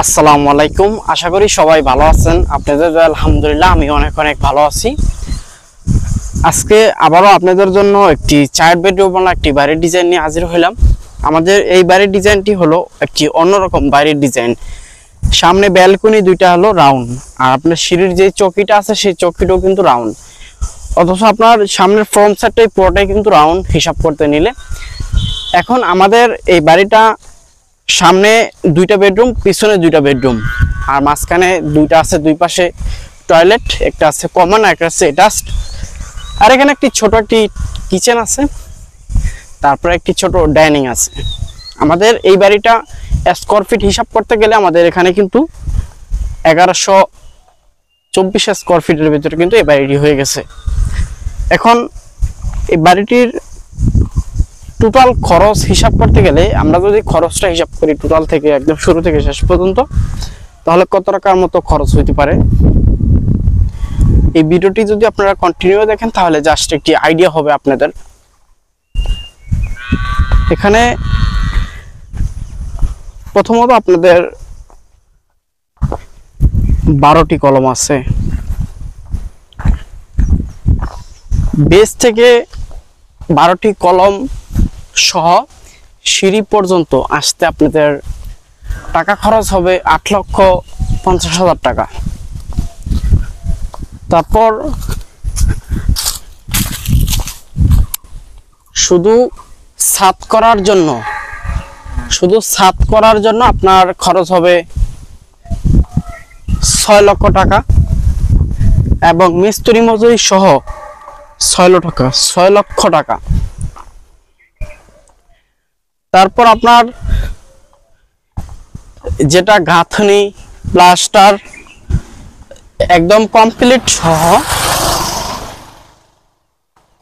আসসালামু আলাইকুম। আশা করি সবাই ভালো আছেন। আপনাদের আলহামদুলিল্লাহ আমি অনেক ভালো আছি। আজকে আবারও আপনাদের জন্য একটি 4 বেডরুম একটি বাড়ির ডিজাইন নিয়ে হাজির হলাম। আমাদের এই বাড়ির ডিজাইনটি হলো একটি অন্যরকম বাড়ির ডিজাইন। সামনে ব্যালকনি দুইটা হলো রাউন্ড, আর আপনার সিঁড়ির যে চৌকিটা আছে সেই চৌকিটাও কিন্তু রাউন্ড, অথচ আপনার সামনের ফ্রন্ট সাইডটাই পুরোটাই কিন্তু রাউন্ড হিসাব করতে নিলে। এখন আমাদের এই বাড়িটা সামনে 2টা বেডরুম, পিছনে 2টা বেডরুম, আর মাঝখানে 2টা আছে, দুই পাশে টয়লেট, একটা আছে কমন, একটা আছে অ্যাটাচড, আর এখানে একটি ছোট একটি কিচেন আছে, তারপরে একটি ছোট ডাইনিং আছে। আমাদের এই বাড়িটা স্কোয়ার ফিট হিসাব করতে গেলে আমাদের এখানে কিন্তু 1124 স্কোয়ার ফিটের ভিতরে কিন্তু এই বাড়িটি হয়ে গেছে। এখন এই বাড়িটির টোটাল খরচ হিসাব করতে গেলে আমরা যদি খরচটা হিসাব করি টোটাল থেকে একদম শুরু থেকে শেষ পর্যন্ত, তাহলে কত টাকার মতো খরচ হইতে পারে। এই ভিডিওটি যদি আপনারা কন্টিনিউ দেখেন তাহলে জাস্ট একটি আইডিয়া হবে আপনাদের। এখানে প্রথমত আপনাদের 12টি কলম আছে। বেস থেকে 12টি কলম সহ সিঁড়ি পর্যন্ত আসতে আপনাদের টাকা খরচ হবে 8,50,000 টাকা। তারপর শুধু ছাদ করার জন্য আপনার খরচ হবে 6 লক্ষ টাকা, এবং মিস্ত্রি মজুরি সহ 6 লক্ষ টাকা। তারপর আপনার যেটা গাঁথনি প্লাস্টার একদম কমপ্লিট সহ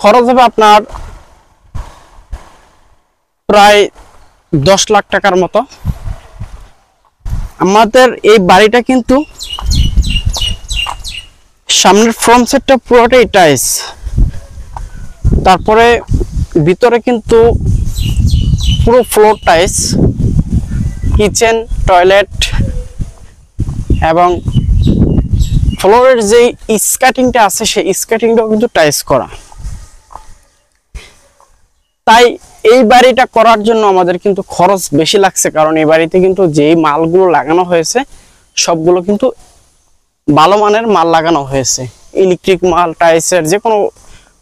খরচ হবে আপনার প্রায় 10 লাখ টাকার মতো। আমাদের এই বাড়িটা কিন্তু সামনের ফ্রন্ট সাইডটা পুরোটাই টাইলস, তারপরে ভিতরে কিন্তু পুরো ফ্লোর টাইলস, কিচেন, টয়লেট এবং ফ্লোরের যে স্কার্টিংটা আছে সেই স্কার্টিংটাও কিন্তু টাইলস করা। তাই এই বাড়িটা করার জন্য আমাদের কিন্তু খরচ বেশি লাগছে, কারণ এই বাড়িতে কিন্তু যেই মালগুলো লাগানো হয়েছে সবগুলো কিন্তু ভালো মানের মাল লাগানো হয়েছে। ইলেকট্রিক মাল, টাইলসের যে কোনো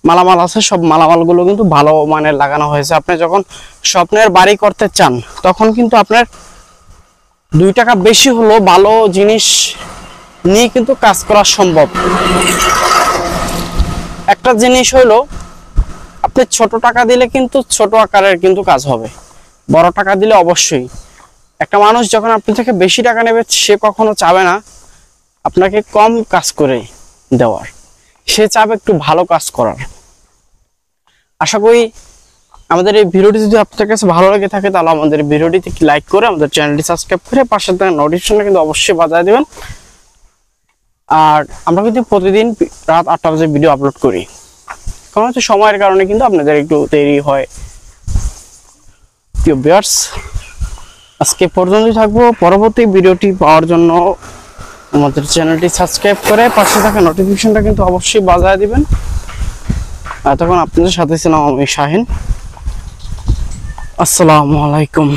মালামাল আছে সব মালামালগুলো কিন্তু ভালো মানের লাগানো হয়েছে। আপনি যখন স্বপ্নের বাড়ি করতে চান তখন কিন্তু আপনার 2 টাকা বেশি হলো ভালো জিনিস নিয়ে কিন্তু কাজ করা সম্ভব। একটা জিনিস হইলো আপনি ছোট টাকা দিলে কিন্তু ছোট আকারের কিন্তু কাজ হবে, বড় টাকা দিলে অবশ্যই। একটা মানুষ যখন আপনি থেকে বেশি টাকা নেবে সে কখনো চাবে না আপনাকে কম কাজ করে দেওয়ার, সে চাবে একটু ভালো কাজ করার। আশা করি আমাদের এই ভিডিওটি যদি আপনাদের কাছে ভালো লেগে থাকে তাহলে আমাদের ভিডিওটিতে লাইক করে আমাদের চ্যানেলটি সাবস্ক্রাইব করে পাশে থাকা নোটিফিকেশনটা কিন্তু অবশ্যই বাজায় দিবেন। আর আমরা কিন্তু প্রতিদিন রাত 8টা বাজে ভিডিও আপলোড করি, কারণ হচ্ছে সময়ের কারণে কিন্তু আপনাদের একটু দেরি হয়। প্রিয় ভিউয়ার্স, আজকে পর্যন্তই থাকবো। পরবর্তী ভিডিওটি পাওয়ার জন্য আমাদের চ্যানেলটি সাবস্ক্রাইব করে পাশে থাকা নোটিফিকেশনটা কিন্তু অবশ্যই বাজায় দিবেন। তখন আপনাদের সাথে ছিলাম আমি শাহিন। আসসালামু আলাইকুম।